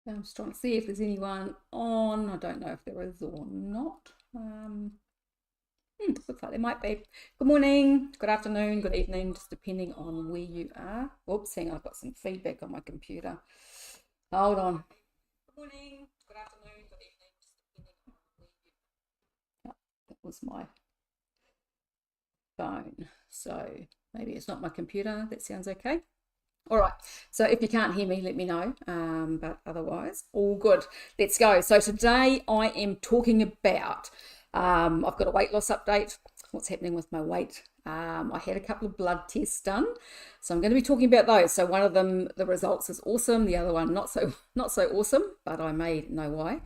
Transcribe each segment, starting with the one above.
I'm just trying to see if there's anyone on. I don't know if there is or not. Looks like there might be. Good morning, good afternoon, good evening, just depending on where you are. Oops, hang on, I've got some feedback on my computer. Hold on. Good morning, good afternoon, good evening, just depending on where you are. Oh, that was my phone. So maybe it's not my computer. That sounds okay. All right, so if you can't hear me, let me know, but otherwise, all good. Let's go. So today I am talking about, I've got a weight loss update, what's happening with my weight. I had a couple of blood tests done, so I'm going to be talking about those. So one of them, the results is awesome, the other one not so awesome, but I may know why.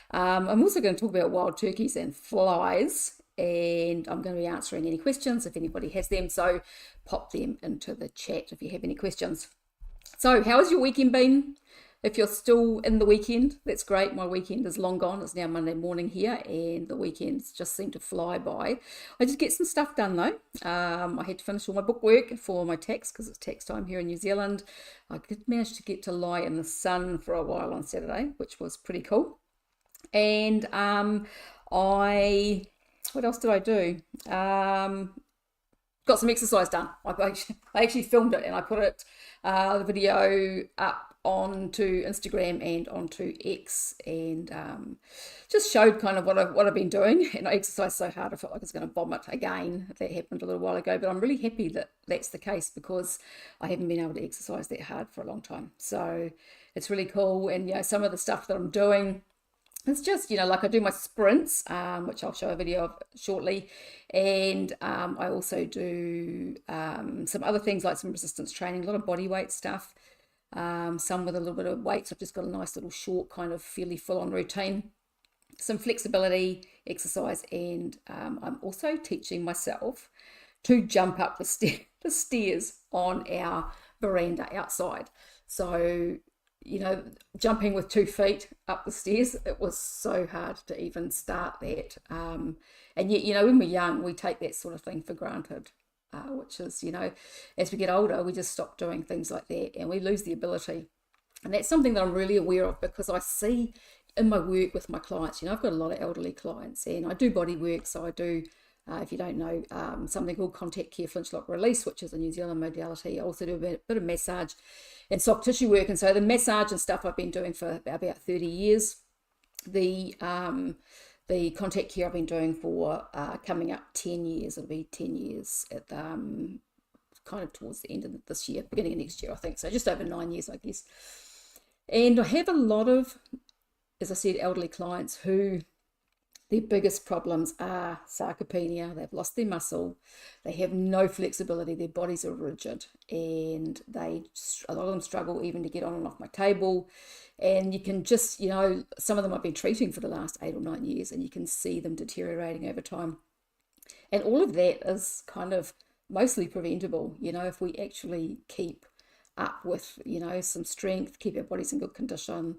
I'm also going to talk about wild turkeys and flies, and I'm going to be answering any questions if anybody has them. So pop them into the chat if you have any questions. So how has your weekend been? If you're still in the weekend, that's great. My weekend is long gone. It's now Monday morning here, and the weekends just seem to fly by. I did get some stuff done though. I had to finish all my bookwork for my tax because it's tax time here in New Zealand. I did manage to get to lie in the sun for a while on Saturday, which was pretty cool. And what else did I do? Got some exercise done. I actually filmed it and I put the video up onto Instagram and onto X, and just showed kind of what I've been doing. And I exercised so hard I felt like I was going to vomit again. That happened a little while ago, but I'm really happy that that's the case because I haven't been able to exercise that hard for a long time. So it's really cool. And some of the stuff that I'm doing, it's just, like I do my sprints, which I'll show a video of shortly. And I also do some other things like some resistance training, a lot of body weight stuff, some with a little bit of weight. So I've just got a nice little short kind of fairly full-on routine, some flexibility exercise. And I'm also teaching myself to jump up the stairs on our veranda outside. So jumping with 2 feet up the stairs, it was so hard to even start that. And yet, when we're young, we take that sort of thing for granted, which is, as we get older, we just stop doing things like that and we lose the ability. And that's something that I'm really aware of because I see in my work with my clients, I've got a lot of elderly clients and I do body work. So I do, if you don't know, something called contact care flinch lock release, which is a New Zealand modality. I also do a bit of massage and soft tissue work. And so the massage and stuff I've been doing for about 30 years. The contact care I've been doing for coming up 10 years. It'll be 10 years at kind of towards the end of this year, beginning of next year, I think. So just over 9 years, I guess. And I have a lot of, as I said, elderly clients who their biggest problems are sarcopenia. They've lost their muscle. They have no flexibility. Their bodies are rigid, and a lot of them struggle even to get on and off my table. And you can just, some of them I've been treating for the last 8 or 9 years, and you can see them deteriorating over time. And all of that is kind of mostly preventable, if we actually keep up with, some strength, keep our bodies in good condition,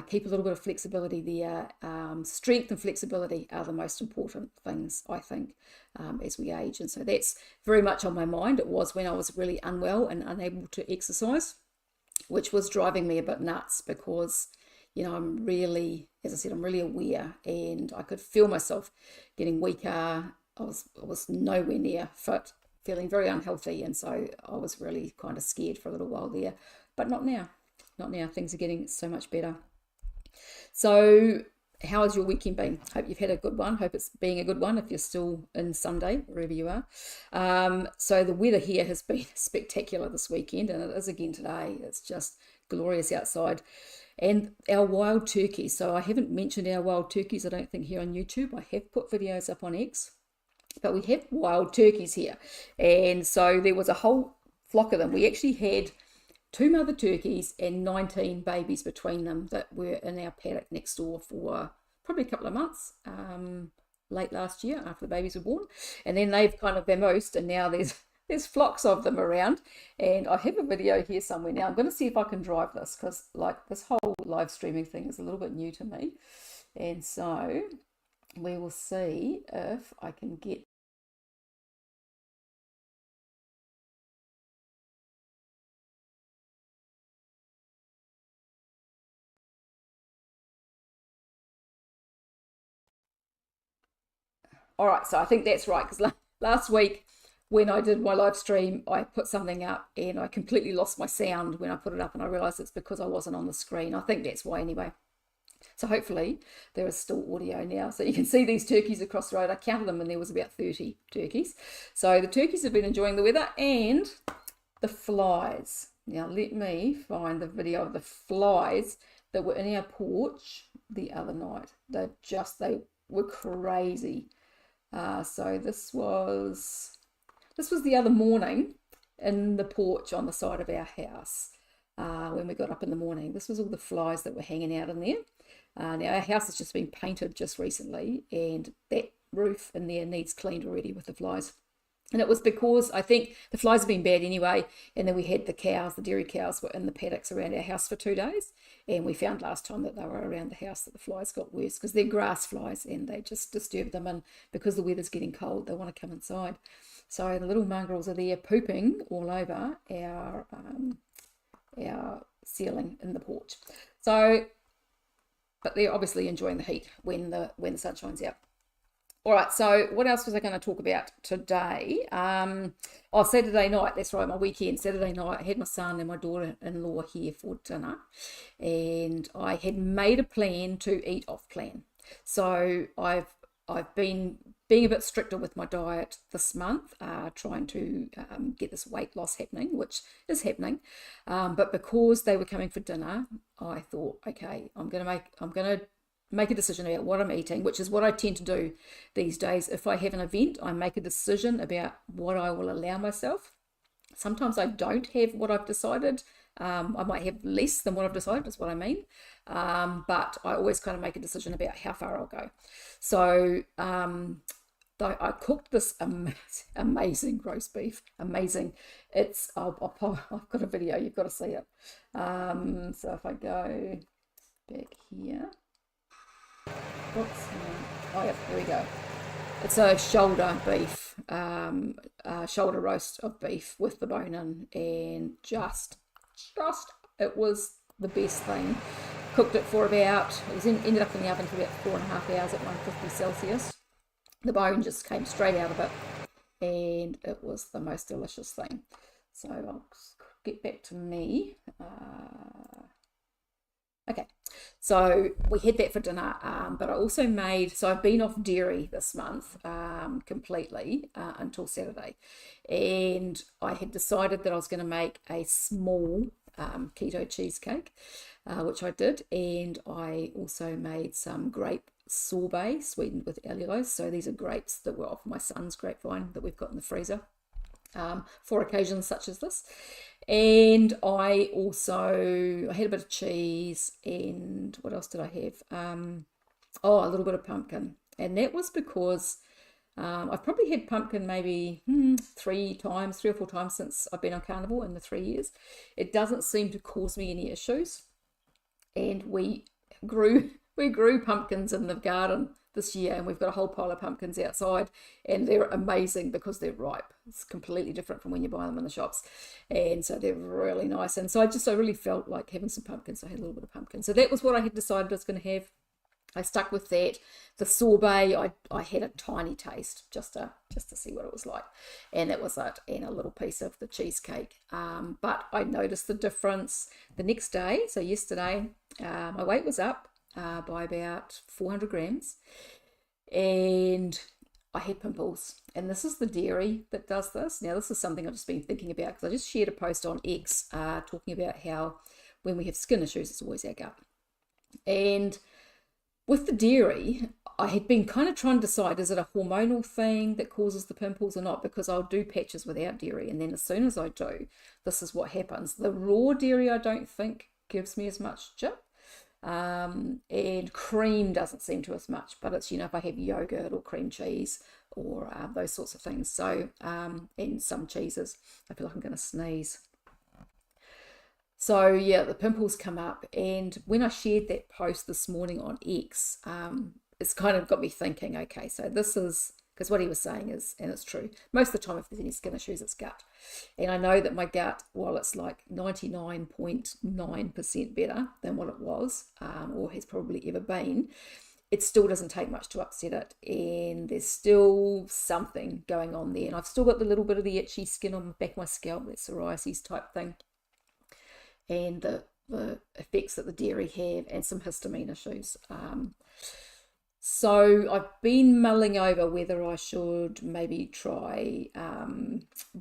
keep a little bit of flexibility there. Strength and flexibility are the most important things, I think, as we age. And so that's very much on my mind. It was when I was really unwell and unable to exercise, which was driving me a bit nuts because, I'm really, as I said, I'm really aware and I could feel myself getting weaker. I was nowhere near fit, feeling very unhealthy. And so I was really kind of scared for a little while there, but not now. Not now. Things are getting so much better. So how has your weekend been? Hope you've had a good one. Hope it's being a good one if you're still in Sunday, wherever you are. So the weather here has been spectacular this weekend, and it is again today. It's just glorious outside. And our wild turkeys. So I haven't mentioned our wild turkeys, I don't think, here on YouTube. I have put videos up on X, but we have wild turkeys here. And so there was a whole flock of them. We actually had 2 mother turkeys and 19 babies between them that were in our paddock next door for probably a couple of months, late last year after the babies were born. And then they've kind of vamoosed, and now there's flocks of them around. And I have a video here somewhere now. I'm going to see if I can drive this because this whole live streaming thing is a little bit new to me. And so we will see if I can get All right, so I think that's right, because last week when I did my live stream, I put something up and I completely lost my sound when I put it up, and I realized it's because I wasn't on the screen. I think that's why anyway. So hopefully there is still audio now. So you can see these turkeys across the road. I counted them and there was about 30 turkeys. So the turkeys have been enjoying the weather and the flies. Now let me find the video of the flies that were in our porch the other night. They were crazy. So this was the other morning in the porch on the side of our house. When we got up in the morning, this was all the flies that were hanging out in there. Now our house has just been painted just recently, and that roof in there needs cleaned already with the flies. And it was because I think the flies have been bad anyway, and then we had the cows, the dairy cows were in the paddocks around our house for 2 days, and we found last time that they were around the house that the flies got worse because they're grass flies and they just disturb them, and because the weather's getting cold they want to come inside. So the little mongrels are there pooping all over our ceiling in the porch. So, but they're obviously enjoying the heat when the sun shines out. All right, so what else was I going to talk about today? Saturday night, that's right, my weekend. Saturday night, I had my son and my daughter-in-law here for dinner, and I had made a plan to eat off plan. So I've been being a bit stricter with my diet this month, trying to get this weight loss happening, which is happening. But because they were coming for dinner, I thought, okay, I'm gonna make a decision about what I'm eating, which is what I tend to do these days. If I have an event, I make a decision about what I will allow myself. Sometimes I don't have what I've decided. I might have less than what I've decided, is what I mean. But I always kind of make a decision about how far I'll go. So I cooked this amazing roast beef. Amazing. I've got a video, you've got to see it. So if I go back here. Oops. Oh, yeah, there we go. It's a shoulder beef, shoulder roast of beef with the bone in, and just it was the best thing. Cooked it for about, ended up in the oven for about 4.5 hours at 150 Celsius. The bone just came straight out of it, and it was the most delicious thing. So I'll get back to me. Okay, so we had that for dinner, but I also so I've been off dairy this month completely until Saturday, and I had decided that I was going to make a small keto cheesecake, which I did, and I also made some grape sorbet sweetened with allulose. So these are grapes that were off my son's grapevine that we've got in the freezer for occasions such as this. And I had a bit of cheese, and what else did I have? A little bit of pumpkin, and that was because I've probably had pumpkin maybe 3 or 4 times since I've been on Carnivore in the 3 years. It doesn't seem to cause me any issues, and we grew pumpkins in the garden this year, and we've got a whole pile of pumpkins outside, and they're amazing because they're ripe. It's completely different from when you buy them in the shops, and so they're really nice. And so I really felt like having some pumpkins, so I had a little bit of pumpkin. So that was what I had decided I was going to have. I stuck with that. The sorbet, I had a tiny taste just to see what it was like, and that was it, and a little piece of the cheesecake. But I noticed the difference the next day. So yesterday, my weight was up by about 400 grams, and I had pimples, and this is the dairy that does this. Now this is something I've just been thinking about, because I just shared a post on X talking about how when we have skin issues, it's always our gut. And with the dairy, I had been kind of trying to decide, is it a hormonal thing that causes the pimples or not? Because I'll do patches without dairy, and then as soon as I do, this is what happens. The raw dairy I don't think gives me as much jip. And cream doesn't seem to as much, but it's, if I have yogurt or cream cheese or those sorts of things. So, and some cheeses, I feel like I'm going to sneeze. So yeah, the pimples come up, and when I shared that post this morning on X, it's kind of got me thinking, okay, so this is, because what he was saying is, and it's true, most of the time if there's any skin issues, it's gut. And I know that my gut, while it's like 99.9% better than what it was, or has probably ever been, it still doesn't take much to upset it, and there's still something going on there. And I've still got the little bit of the itchy skin on the back of my scalp, that psoriasis type thing, and the effects that the dairy have, and some histamine issues. So I've been mulling over whether I should maybe try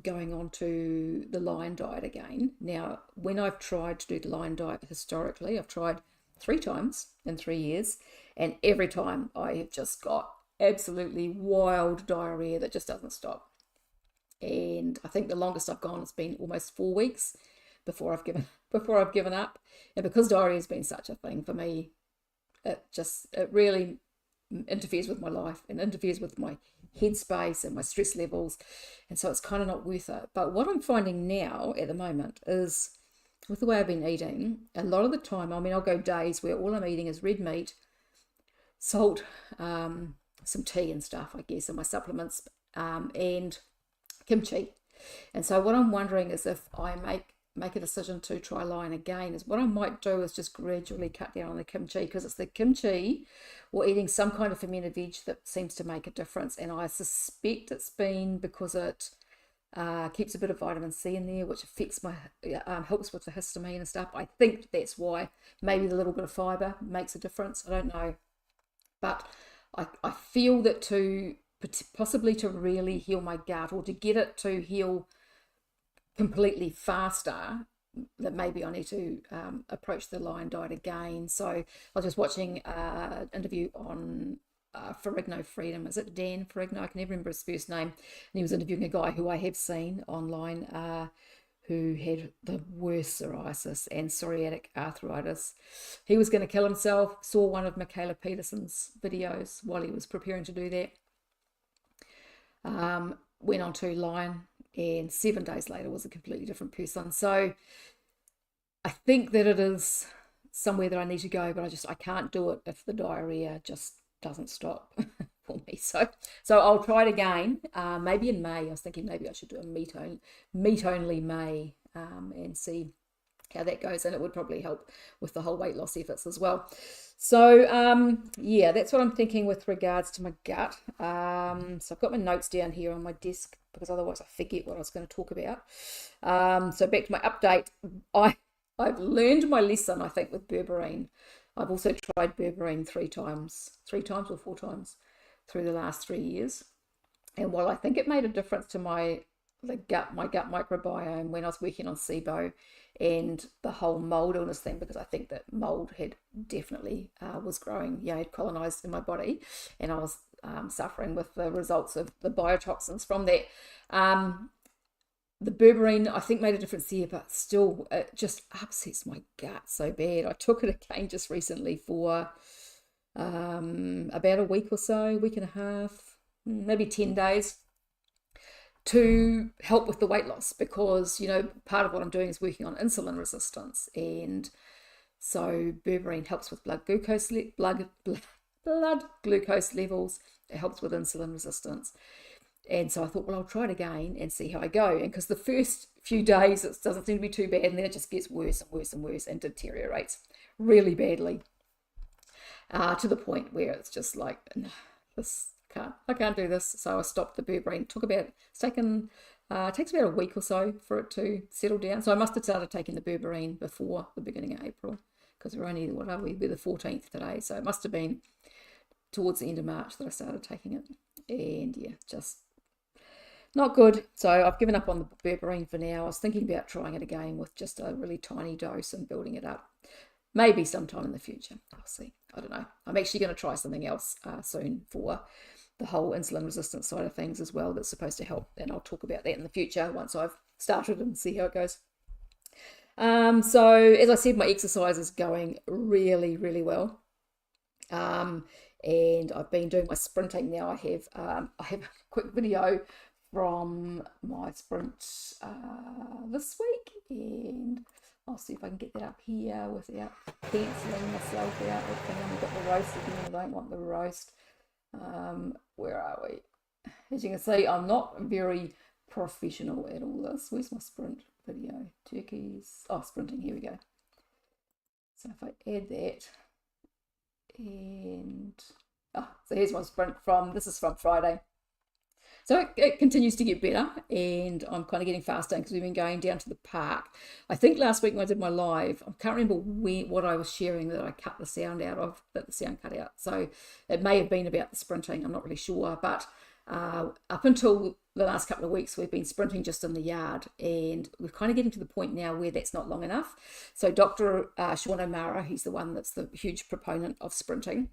going on to the Lion diet again. Now, when I've tried to do the Lion diet historically, I've tried 3 times in 3 years, and every time I have just got absolutely wild diarrhea that just doesn't stop. And I think the longest I've gone has been almost 4 weeks before I've given up. And because diarrhea has been such a thing for me, it really interferes with my life and interferes with my headspace and my stress levels, and so it's kind of not worth it. But what I'm finding now at the moment is, with the way I've been eating, a lot of the time, I mean, I'll go days where all I'm eating is red meat, salt, some tea and stuff, I guess, and my supplements, and kimchi. And so what I'm wondering is, if I make a decision to try Lion again, is what I might do is just gradually cut down on the kimchi, because it's the kimchi or eating some kind of fermented veg that seems to make a difference. And I suspect it's been because it keeps a bit of vitamin C in there, which affects my helps with the histamine and stuff. I think that's why. Maybe the little bit of fiber makes a difference, I don't know. But I feel that possibly to really heal my gut, or to get it to heal completely faster, that maybe I need to approach the Lion diet again. So I was just watching an interview on Ferrigno Freedom. Is it Dan Ferrigno? I can never remember his first name. And he was interviewing a guy who I have seen online who had the worst psoriasis and psoriatic arthritis. He was going to kill himself. Saw one of Michaela Peterson's videos while he was preparing to do that. Went on to Lion, and 7 days later was a completely different person. So I think that it is somewhere that I need to go, but I can't do it if the diarrhea just doesn't stop for me. So I'll try it again, maybe in May. I was thinking maybe I should do a meat only May, and see how that goes, and it would probably help with the whole weight loss efforts as well. So yeah, that's what I'm thinking with regards to my gut. So I've got my notes down here on my desk, because otherwise I forget what I was going to talk about. So back to my update. I've learned my lesson, I think, with berberine. I've also tried berberine 3 times or 4 times through the last 3 years. And while I think it made a difference to my gut microbiome when I was working on SIBO and the whole mold illness thing, because I think that mold had definitely was growing, had colonized in my body, and I was suffering with the results of the biotoxins from that. The berberine, I think, made a difference there, but still, it just upsets my gut so bad. I took it again just recently for about a week or so, week and a half, maybe 10 days, to help with the weight loss, because, part of what I'm doing is working on insulin resistance. And so berberine helps with blood glucose levels. It helps with insulin resistance. And so I thought, well, I'll try it again and see how I go. And because the first few days, it doesn't seem to be too bad, and then it just gets worse and worse and worse and deteriorates really badly, to the point where it's just like, no, I can't do this. So I stopped the berberine. It takes about a week or so for it to settle down. So I must have started taking the berberine before the beginning of April, because we're only, we're the 14th today. So it must have been towards the end of March that I started taking it. And yeah, just not good. So I've given up on the berberine for now. I was thinking about trying it again with just a really tiny dose and building it up. Maybe sometime in the future. I'll see. I don't know. I'm actually going to try something else soon for the whole insulin resistance side of things as well, that's supposed to help. And I'll talk about that in the future once I've started and see how it goes. So as I said, my exercise is going really, really well. And I've been doing my sprinting now. I have a quick video from my sprint this week, and I'll see if I can get that up here without cancelling myself out. I've got the roast again. I don't want the roast. Where are we? As you can see, I'm not very professional at all this. Where's my sprint video? Turkeys. Oh, sprinting. Here we go. So if I add that, and So here's my sprint this is from Friday. So it continues to get better, and I'm kind of getting faster because we've been going down to the park. I think last week when I did my live, I can't remember what I was sharing that I cut the sound out of, that the sound cut out. So it may have been about the sprinting, I'm not really sure. But up until the last couple of weeks, we've been sprinting just in the yard, and we're kind of getting to the point now where that's not long enough. So Dr. Sean O'Mara, he's the one that's the huge proponent of sprinting.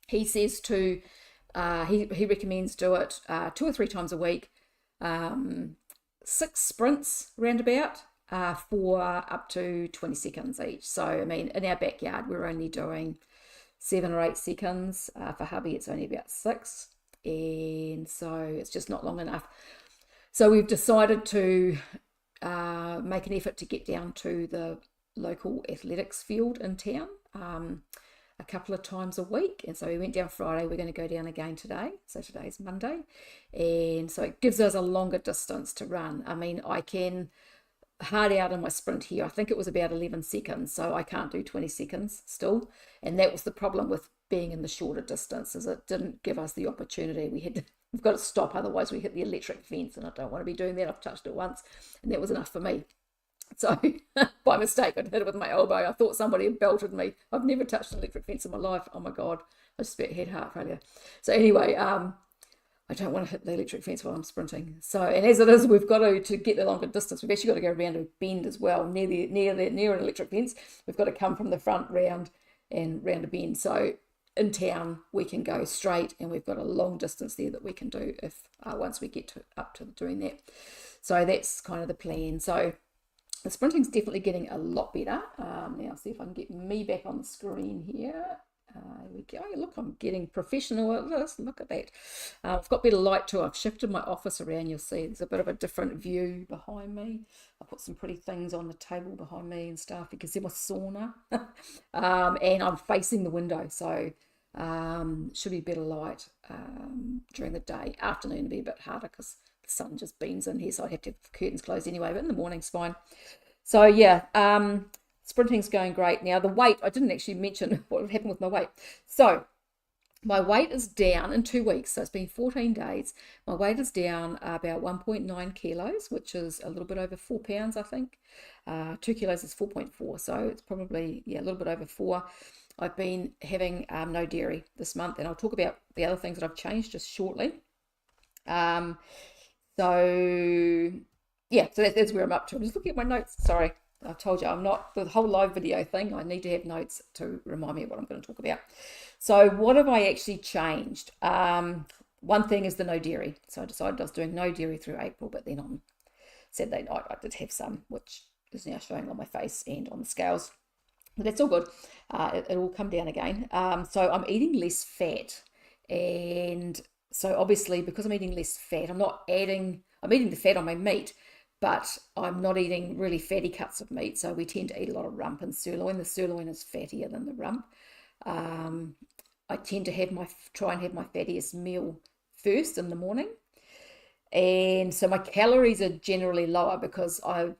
He says to he recommends do it 2 or 3 times a week, 6 sprints roundabout for up to 20 seconds each. So, I mean, in our backyard, we're only doing 7 or 8 seconds. For hubby, it's only about 6. And so it's just not long enough. So we've decided to make an effort to get down to the local athletics field in town a couple of times a week. And so we went down Friday. We're going to go down again today. So today's Monday. And so it gives us a longer distance to run. I mean, I can hard out in my sprint here. I think it was about 11 seconds. So I can't do 20 seconds still. And that was the problem with being in the shorter distance, is it didn't give us the opportunity. We've got to stop, otherwise we hit the electric fence, and I don't want to be doing that. I've touched it once, and that was enough for me. So by mistake, I'd hit it with my elbow. I thought somebody had belted me. I've never touched an electric fence in my life. Oh my God, I just about had heart failure. So anyway, I don't want to hit the electric fence while I'm sprinting. So, and as it is, we've got to get the longer distance. We've actually got to go around a bend as well, near an electric fence. We've got to come from the front round and round a bend. So in town, we can go straight, and we've got a long distance there that we can do if once we get up to doing that. So that's kind of the plan. So the sprinting's definitely getting a lot better. Now, see if I can get me back on the screen here. Here we go. Look, I'm getting professional at this. Look at that. I've got better light too. I've shifted my office around. You'll see there's a bit of a different view behind me. I put some pretty things on the table behind me and stuff. You can see my sauna. And I'm facing the window, so should be better light during the day. Afternoon will be a bit harder because the sun just beams in here, so I have to have the curtains closed anyway, but in the morning's fine. So yeah, sprinting's going great. Now the weight, I didn't actually mention what happened with my weight. So my weight is down in 2 weeks, so it's been 14 days. My weight is down about 1.9 kilos, which is a little bit over 4 pounds, I think. 2 kilos is 4.4, so it's probably, yeah, a little bit over 4. I've been having no dairy this month, and I'll talk about the other things that I've changed just shortly. So yeah, so that's where I'm up to. I'm just looking at my notes. Sorry, I told you I'm not, the whole live video thing, I need to have notes to remind me of what I'm going to talk about. So what have I actually changed? One thing is the no dairy. So I decided I was doing no dairy through April, but then on Saturday night I did have some, which is now showing on my face and on the scales. But that's all good. It will come down again. So I'm eating less fat, and so obviously because I'm eating less fat, I'm eating the fat on my meat, but I'm not eating really fatty cuts of meat. So we tend to eat a lot of rump and sirloin. The sirloin is fattier than the rump. I tend to try and have my fattiest meal first in the morning. And so my calories are generally lower because I've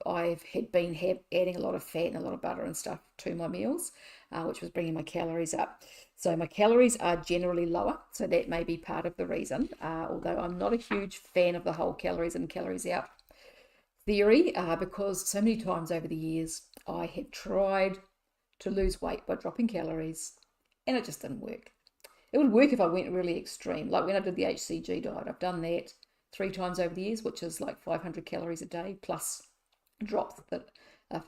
been adding a lot of fat and a lot of butter and stuff to my meals, which was bringing my calories up. So my calories are generally lower, so that may be part of the reason, although I'm not a huge fan of the whole calories in, calories out theory, because so many times over the years I have tried to lose weight by dropping calories, and it just didn't work. It would work if I went really extreme, like when I did the HCG diet. I've done that 3 times over the years, which is like 500 calories a day plus drops that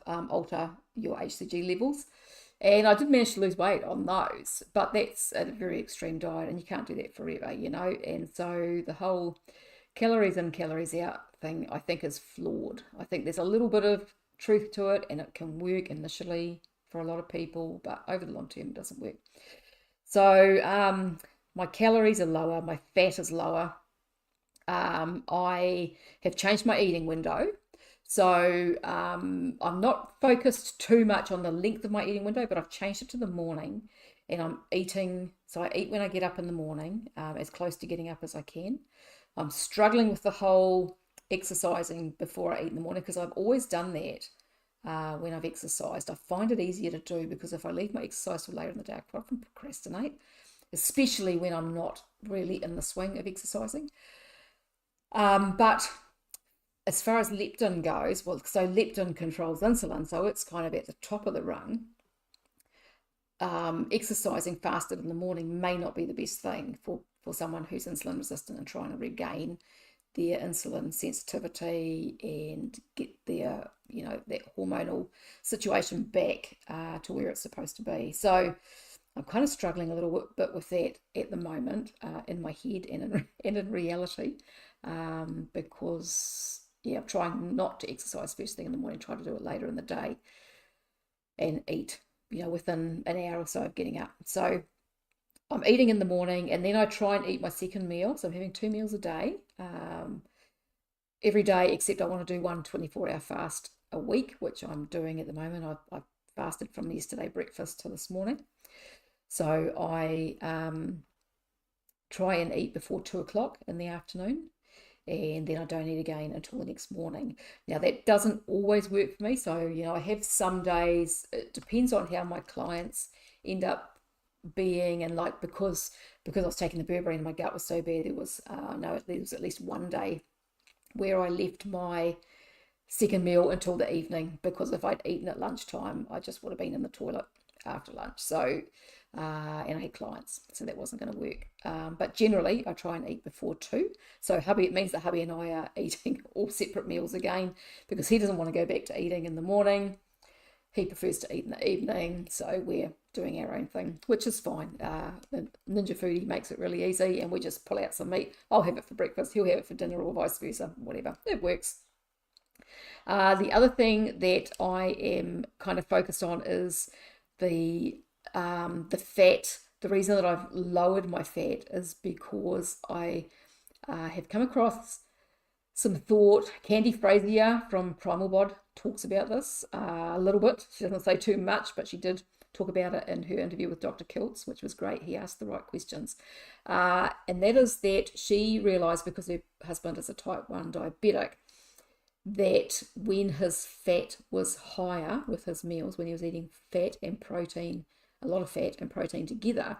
alter your HCG levels. And I did manage to lose weight on those, but that's a very extreme diet, and you can't do that forever, you know. And so the whole calories in, calories out thing, I think, is flawed. I think there's a little bit of truth to it, and it can work initially for a lot of people, but over the long term, it doesn't work. So my calories are lower, my fat is lower. I have changed my eating window. So I'm not focused too much on the length of my eating window, but I've changed it to the morning, and I'm eating. So I eat when I get up in the morning, as close to getting up as I can. I'm struggling with the whole exercising before I eat in the morning, because I've always done that when I've exercised. I find it easier to do, because if I leave my exercise till later in the day, I quite often procrastinate. especially when I'm not really in the swing of exercising. But as far as leptin goes, well, so leptin controls insulin, so it's kind of at the top of the rung. Exercising fasted in the morning may not be the best thing for someone who's insulin resistant and trying to regain their insulin sensitivity and get their, that hormonal situation back to where it's supposed to be. So I'm kind of struggling a little bit with that at the moment, in my head and in reality, because I'm trying not to exercise first thing in the morning, try to do it later in the day and eat, within an hour or so of getting up. So I'm eating in the morning, and then I try and eat my second meal. So I'm having 2 meals a day, every day, except I want to do one 24-hour fast a week, which I'm doing at the moment. I've fasted from yesterday breakfast to this morning. So I try and eat before 2 o'clock in the afternoon, and then I don't eat again until the next morning. Now, that doesn't always work for me. So, I have some days, it depends on how my clients end up being, and like because I was taking the berberine and my gut was so bad, there was at least one day where I left my second meal until the evening, because if I'd eaten at lunchtime, I just would have been in the toilet after lunch. So and I had clients, so that wasn't going to work. But generally, I try and eat before 2. So it means that hubby and I are eating all separate meals again, because he doesn't want to go back to eating in the morning. He prefers to eat in the evening, so we're doing our own thing, which is fine. The Ninja Foodie makes it really easy, and we just pull out some meat. I'll have it for breakfast, he'll have it for dinner, or vice versa, whatever. It works. The other thing that I am kind of focused on is the fat. The reason that I've lowered my fat is because I have come across some thought. Candy Frazier from Primal Bod talks about this a little bit. She doesn't say too much, but she did talk about it in her interview with Dr. Kiltz, which was great. He asked the right questions. And that is that she realised, because her husband is a type 1 diabetic, that when his fat was higher with his meals, when he was eating fat and protein, a lot of fat and protein together,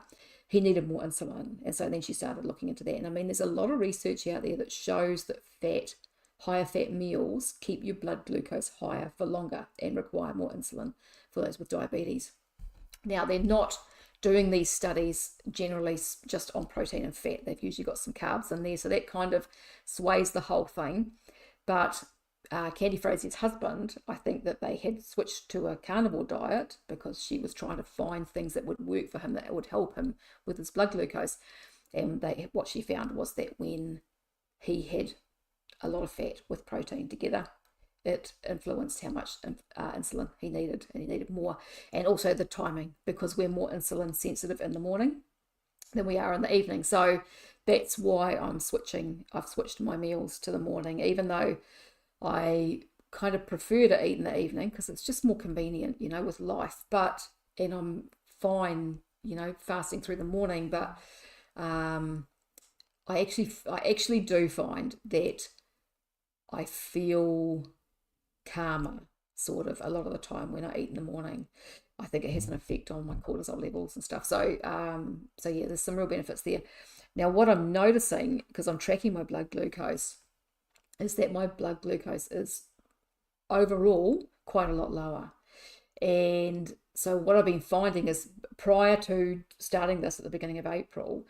he needed more insulin. And so then she started looking into that. And I mean, there's a lot of research out there that shows that higher fat meals keep your blood glucose higher for longer and require more insulin for those with diabetes. Now, they're not doing these studies generally just on protein and fat. They've usually got some carbs in there, so that kind of sways the whole thing. But Candy Frazier's husband, I think that they had switched to a carnivore diet because she was trying to find things that would work for him, that would help him with his blood glucose. And what she found was that when he had a lot of fat with protein together, it influenced how much insulin he needed, and he needed more. And also the timing, because we're more insulin sensitive in the morning than we are in the evening. So that's why I've switched my meals to the morning, even though I kind of prefer to eat in the evening because it's just more convenient, with life. And I'm fine, fasting through the morning. But I actually do find that I feel calmer, sort of, a lot of the time when I eat in the morning. I think it has an effect on my cortisol levels and stuff. So yeah, there's some real benefits there. Now, what I'm noticing, because I'm tracking my blood glucose, is that my blood glucose is overall quite a lot lower. And so what I've been finding is, prior to starting this at the beginning of April,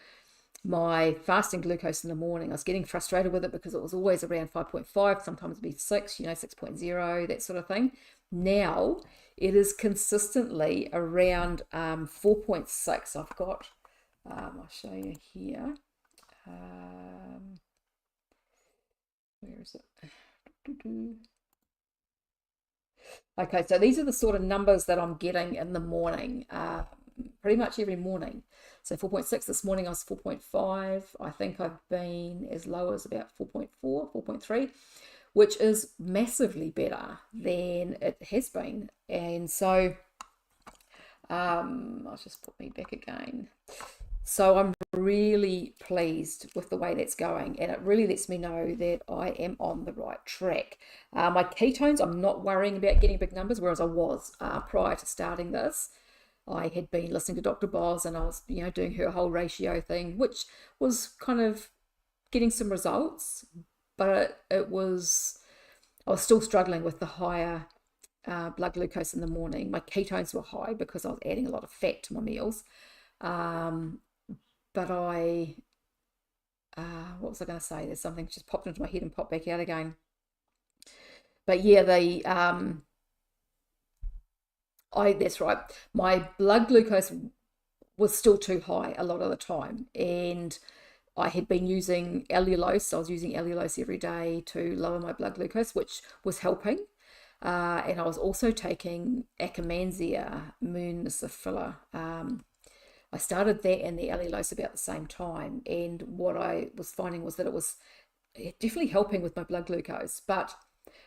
my fasting glucose in the morning, I was getting frustrated with it because it was always around 5.5, sometimes it'd be 6, 6.0, that sort of thing. Now it is consistently around 4.6. I've got, I'll show you here. Where is it? Okay, so these are the sort of numbers that I'm getting in the morning, pretty much every morning. So 4.6 this morning, I was 4.5. I think I've been as low as about 4.4, 4.3, which is massively better than it has been. And so I'll just put me back again. So I'm really pleased with the way that's going, and it really lets me know that I am on the right track. My ketones, I'm not worrying about getting big numbers, whereas I was prior to starting this. I had been listening to Dr. Boz, and I was, doing her whole ratio thing, which was kind of getting some results, but I was still struggling with the higher blood glucose in the morning. My ketones were high because I was adding a lot of fat to my meals. But what was I going to say? There's something just popped into my head and popped back out again. But yeah, that's right. My blood glucose was still too high a lot of the time, and I had been using allulose. I was using allulose every day to lower my blood glucose, which was helping. And I was also taking Akkermansia filler. I started that and the allulose about the same time, and what I was finding was that it was definitely helping with my blood glucose, but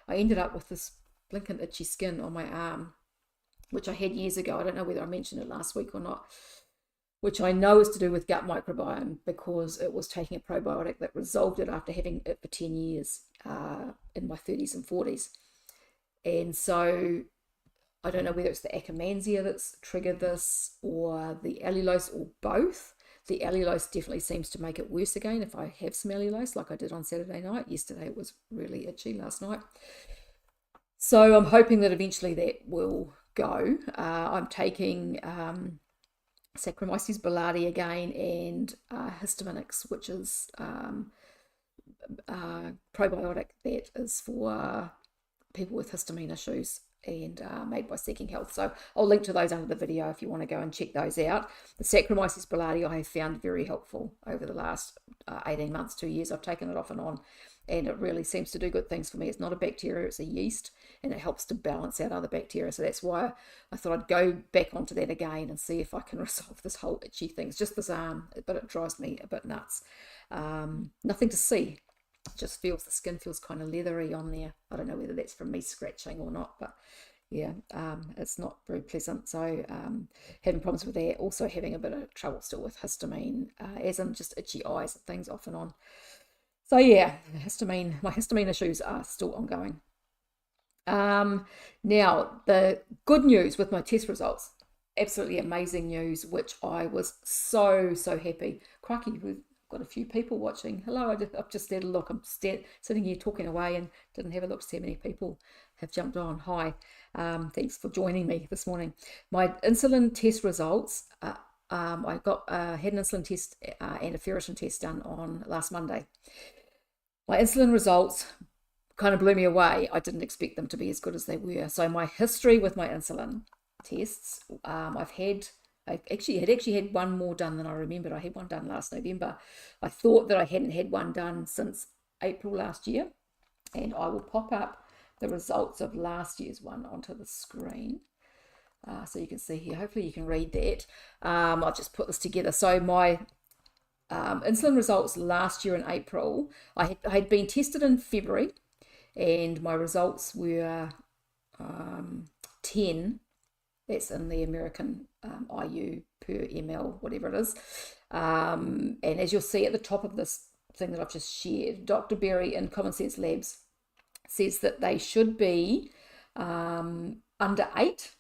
I ended up with this blinking itchy skin on my arm, which I had years ago. I don't know whether I mentioned it last week or not, which I know is to do with gut microbiome, because it was taking a probiotic that resolved it after having it for 10 years in my 30s and 40s. And so I don't know whether it's the Akkermansia that's triggered this, or the allulose, or both. The allulose definitely seems to make it worse again if I have some allulose, like I did on Saturday night. Yesterday it was really itchy last night. So I'm hoping that eventually that will go. I'm taking Saccharomyces boulardii again, and histaminics, which is probiotic that is for people with histamine issues, and made by Seeking Health. So I'll link to those under the video if you want to go and check those out. The Saccharomyces boulardii I have found very helpful over the last 18 months, 2 years. I've taken it off and on, and it really seems to do good things for me. It's not a bacteria, it's a yeast, and it helps to balance out other bacteria. So that's why I thought I'd go back onto that again and see if I can resolve this whole itchy thing. It's just this arm, but it drives me a bit nuts. Nothing to see. Just feels, the skin feels kind of leathery on there. I don't know whether that's from me scratching or not, but yeah, it's not very pleasant. So having problems with that. Also having a bit of trouble still with histamine, as in just itchy eyes and things off and on. So yeah, my histamine issues are still ongoing. Now the good news with my test results, absolutely amazing news, which I was so happy. Crikey, we've got a few people watching. Hello, I've just had a look. I'm sitting here talking away and didn't have a look to see how many people have jumped on. Hi, thanks for joining me this morning. My insulin test results, I had an insulin test and a ferritin test done on last Monday. My insulin results kind of blew me away. I didn't expect them to be as good as they were. So my history with my insulin tests, I actually had one more done than I remembered. I had one done last November. I thought that I hadn't had one done since April last year, and I will pop up the results of last year's one onto the screen, so you can see here. Hopefully you can read that. I've just put this together. So my insulin results last year in April, I had been tested in February, and my results were 10. That's in the American IU per ml, whatever it is. And as you'll see at the top of this thing that I've just shared, Dr. Berry in Common Sense Labs says that they should be under 8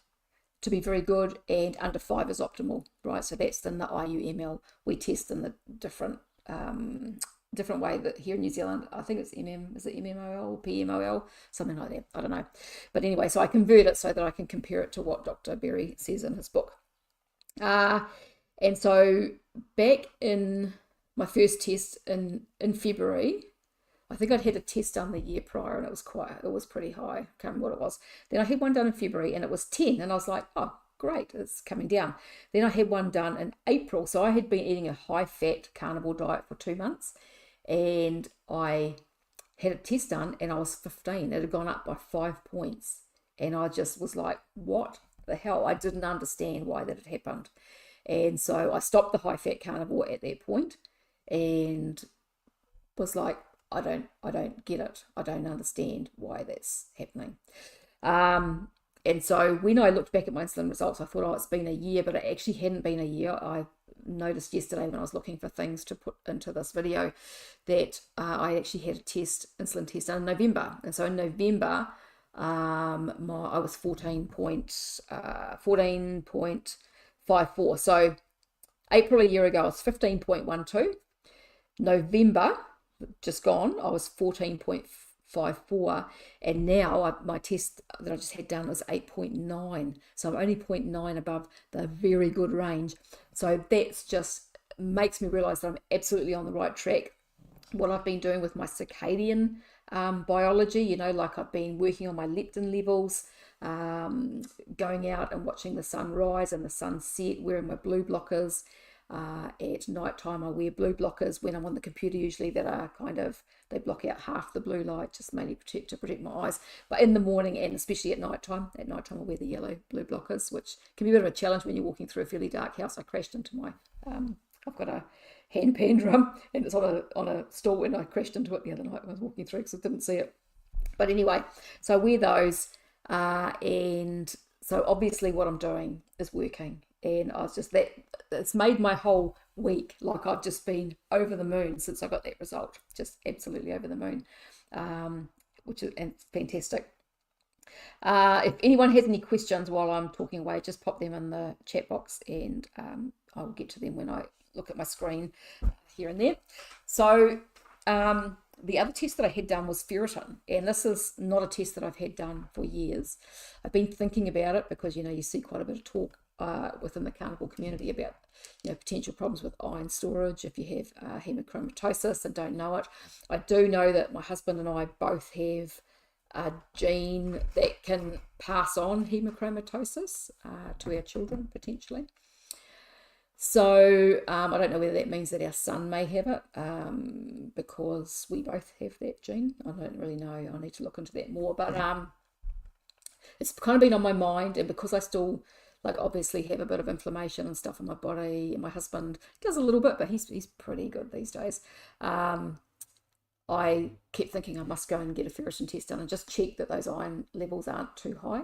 to be very good, and under 5 is optimal, right? So that's in the IU ml. We test in the different way that here in New Zealand, I think it's is it MMOL or PMOL, something like that, I don't know. But anyway, so I convert it so that I can compare it to what Dr. Berry says in his book. And so back in my first test in February, I think I'd had a test done the year prior, and it was pretty high. I can't remember what it was. Then I had one done in February, and it was 10, and I was like, oh, great, it's coming down. Then I had one done in April. So I had been eating a high-fat carnivore diet for 2 months, and I had a test done, and I was 15. It had gone up by 5 points, and I just was like, what the hell? I didn't understand why that had happened. And so I stopped the high-fat carnivore at that point, and was like, I don't get it. I don't understand why that's happening. And so when I looked back at my insulin results, I thought, oh, it's been a year, but it actually hadn't been a year. I noticed yesterday when I was looking for things to put into this video that I actually had a insulin test done in November. And so in November, I was 14.3 5.4. So April a year ago, I was 15.12. November, just gone, I was 14.54. And now my test that I just had done was 8.9. So I'm only 0.9 above the very good range. So that's just makes me realize that I'm absolutely on the right track. What I've been doing with my circadian biology, like I've been working on my leptin levels, going out and watching the sun rise and the sun set, wearing my blue blockers. At night time, I wear blue blockers when I'm on the computer, usually that are they block out half the blue light, just mainly to protect my eyes. But in the morning and especially at night time I'll wear the yellow blue blockers, which can be a bit of a challenge when you're walking through a fairly dark house. I crashed into my, I've got a handpan drum and it's on a stool, and I crashed into it the other night when I was walking through because I didn't see it. But anyway, so I wear those, and so obviously what I'm doing is working. And I was just it's made my whole week, like I've just been over the moon since I got that result, just absolutely over the moon, which is fantastic. If anyone has any questions while I'm talking away, just pop them in the chat box, and I'll get to them when I look at my screen here and there. So the other test that I had done was ferritin, and this is not a test that I've had done for years. I've been thinking about it because you see quite a bit of talk within the carnivore community about potential problems with iron storage if you have hemochromatosis and don't know it. I do know that my husband and I both have a gene that can pass on hemochromatosis to our children potentially. So I don't know whether that means that our son may have it, because we both have that gene. I don't really know. I need to look into that more. But it's kind of been on my mind, and because I still obviously have a bit of inflammation and stuff in my body, and my husband does a little bit, but he's pretty good these days. I kept thinking I must go and get a ferritin test done and just check that those iron levels aren't too high.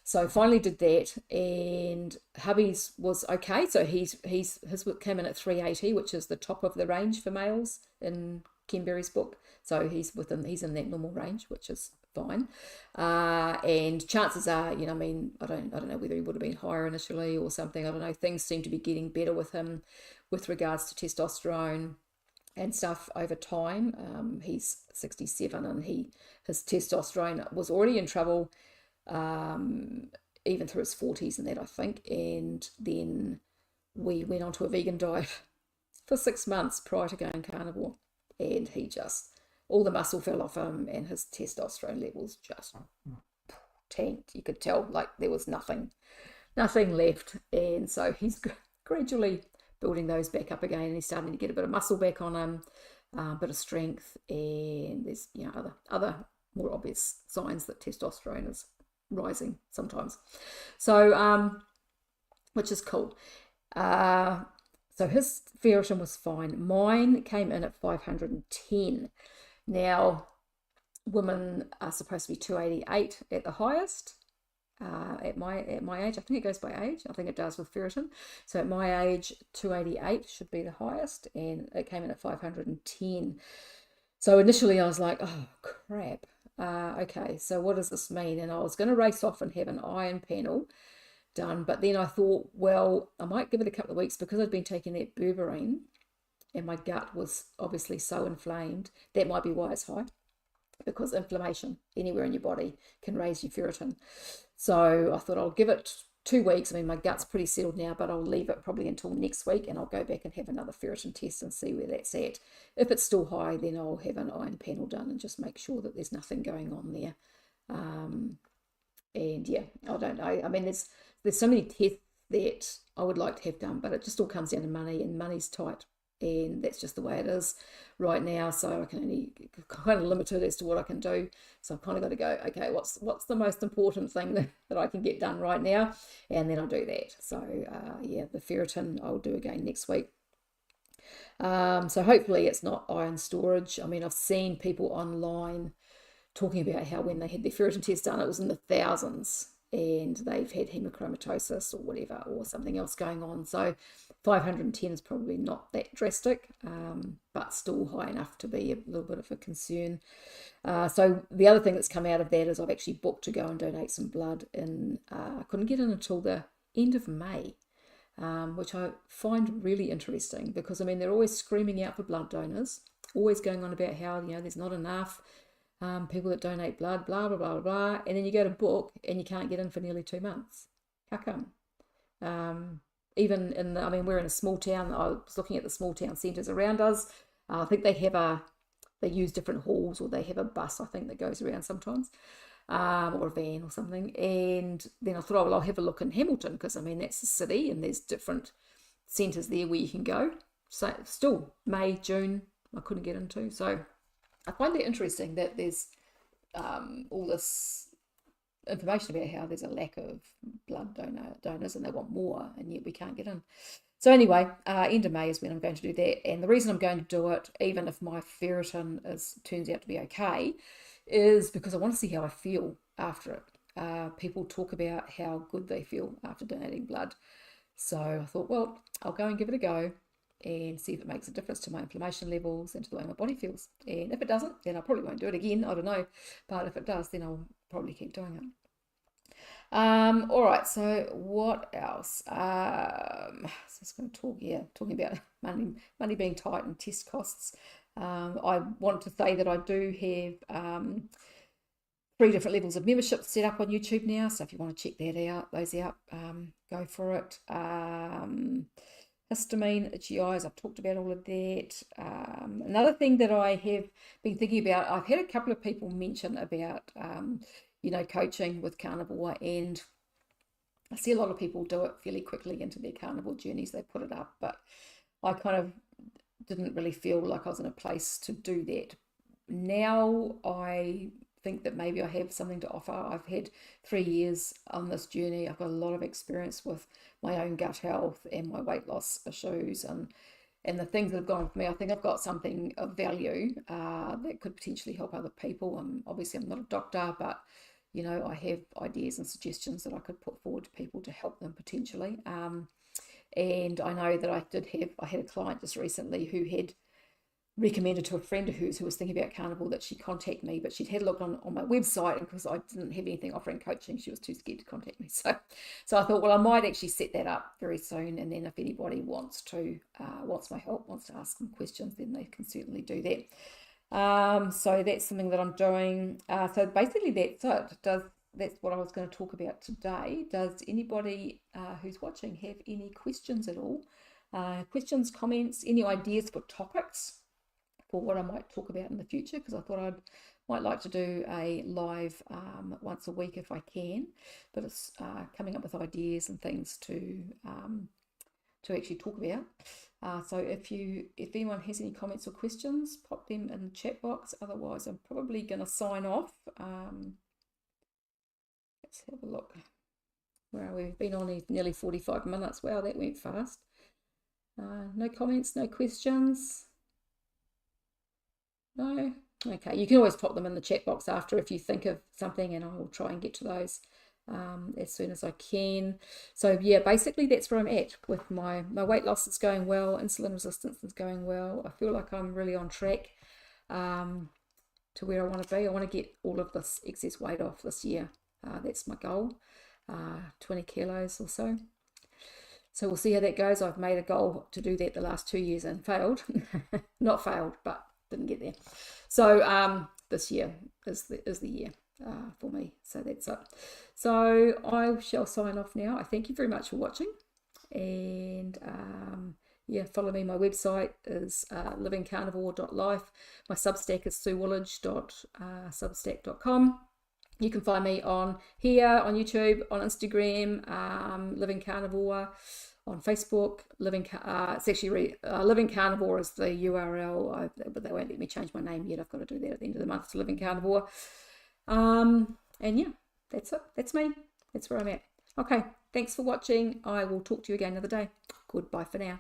So finally did that, and hubby's was okay. So his came in at 380, which is the top of the range for males in Ken Berry's book. So he's in that normal range, which is fine. And chances are, I don't know whether he would have been higher initially or something. I don't know. Things seem to be getting better with him with regards to testosterone and stuff over time. He's 67, and his testosterone was already in trouble even through his 40s and that, I think. And then we went on to a vegan diet for 6 months prior to going carnivore, and all the muscle fell off him, and his testosterone levels just tanked. You could tell there was nothing left. And so he's gradually building those back up again, and he's starting to get a bit of muscle back on him, a bit of strength, and there's other more obvious signs that testosterone is rising sometimes. So which is cool. So his ferritin was fine. Mine came in at 510. Now, women are supposed to be 288 at the highest. At my age, I think it goes by age. I think it does with ferritin. So at my age, 288 should be the highest, and it came in at 510. So initially I was like, oh crap. Okay, so what does this mean? And I was going to race off and have an iron panel done, but then I thought, well, I might give it a couple of weeks, because I'd been taking that berberine and my gut was obviously so inflamed. That might be why it's high, because inflammation anywhere in your body can raise your ferritin. So I thought I'll give it 2 weeks. I mean, my gut's pretty settled now, but I'll leave it probably until next week, and I'll go back and have another ferritin test and see where that's at. If it's still high, then I'll have an iron panel done and just make sure that there's nothing going on there. And yeah, I don't know. I mean, there's so many tests that I would like to have done, but it just all comes down to money, and money's tight. And that's just the way it is right now. So I can only kind of limit it as to what I can do. So I've kind of got to go, okay, what's the most important thing that I can get done right now? And then I'll do that. So yeah, the ferritin I'll do again next week. So hopefully it's not iron storage. I mean, I've seen people online talking about how when they had their ferritin test done, it was in the thousands, and they've had hemochromatosis or whatever, or something else going on. So 510 is probably not that drastic, but still high enough to be a little bit of a concern. So the other thing that's come out of that is I've actually booked to go and donate some blood I couldn't get in until the end of May. which I find really interesting because, I mean, they're always screaming out for blood donors, always going on about how, there's not enough people that donate blood, blah, blah, blah, blah. And then you go to book and you can't get in for nearly 2 months. How come? Even in we're in a small town. I was looking at the small town centres around us. I think they use different halls, or they have a bus, I think, that goes around sometimes, or a van or something. And then I thought, oh, well, I'll have a look in Hamilton, because, that's a city and there's different centres there where you can go. So still, May, June, I couldn't get into. So I find it interesting that there's all this information about how there's a lack of blood donors and they want more, and yet we can't get in. So anyway, end of May is when I'm going to do that. And the reason I'm going to do it, even if my ferritin turns out to be okay, is because I want to see how I feel after it. People talk about how good they feel after donating blood. So I thought, well, I'll go and give it a go and see if it makes a difference to my inflammation levels and to the way my body feels. And if it doesn't, then I probably won't do it again. I don't know. But if it does, then I'll probably keep doing it. All right, so what else? Just going to talking about money being tight and test costs. I want to say that I do have 3 different levels of membership set up on YouTube now. So if you want to check those out, go for it. Histamine, itchy eyes, I've talked about all of that. Another thing that I have been thinking about, I've had a couple of people mention about coaching with Carnivore, and I see a lot of people do it fairly quickly into their Carnivore journeys. They put it up, but I kind of didn't really feel like I was in a place to do that. Now I think that maybe I have something to offer. I've had 3 years on this journey. I've got a lot of experience with my own gut health and my weight loss issues and the things that have gone for me. I think I've got something of value that could potentially help other people. Obviously I'm not a doctor, but I have ideas and suggestions that I could put forward to people to help them potentially. And I know that I had a client just recently who had recommended to a friend of hers who was thinking about Carnivore that she contact me, but she'd had a look on my website, and because I didn't have anything offering coaching, she was too scared to contact me. So I thought, well, I might actually set that up very soon, and then if anybody wants my help, wants to ask some questions, then they can certainly do that. So that's something that I'm doing. So basically that's it. That's what I was going to talk about today. Does anybody who's watching have any questions at all? Questions, comments, any ideas for topics for what I might talk about in the future? Because I thought might like to do a live once a week if I can, but it's coming up with ideas and things to actually talk about. So if anyone has any comments or questions, pop them in the chat box. Otherwise, I'm probably going to sign off. Let's have a look. Well, we've been on nearly 45 minutes. Wow, that went fast. No comments, no questions. No? Okay, you can always pop them in the chat box after if you think of something, and I will try and get to those as soon as I can. So yeah, basically that's where I'm at with my weight loss. Is going well. Insulin resistance is going well. I feel like I'm really on track to where I want to be. I want to get all of this excess weight off this year. That's my goal, 20 kilos or so. So we'll see how that goes. I've made a goal to do that the last 2 years and failed. Not failed, but didn't get there. So this year is the year for me. So that's it. So I shall sign off now. I thank you very much for watching. And yeah, follow me. My website is livingcarnivore.life. My Substack is suewoolidge.substack.com. You can find me on here, on YouTube, on Instagram, Living Carnivore, on Facebook. It's actually Living Carnivore is the URL, but they won't let me change my name yet. I've got to do that at the end of the month to Living Carnivore. And yeah, that's it. That's me. That's where I'm at. Okay, thanks for watching. I will talk to you again another day. Goodbye for now.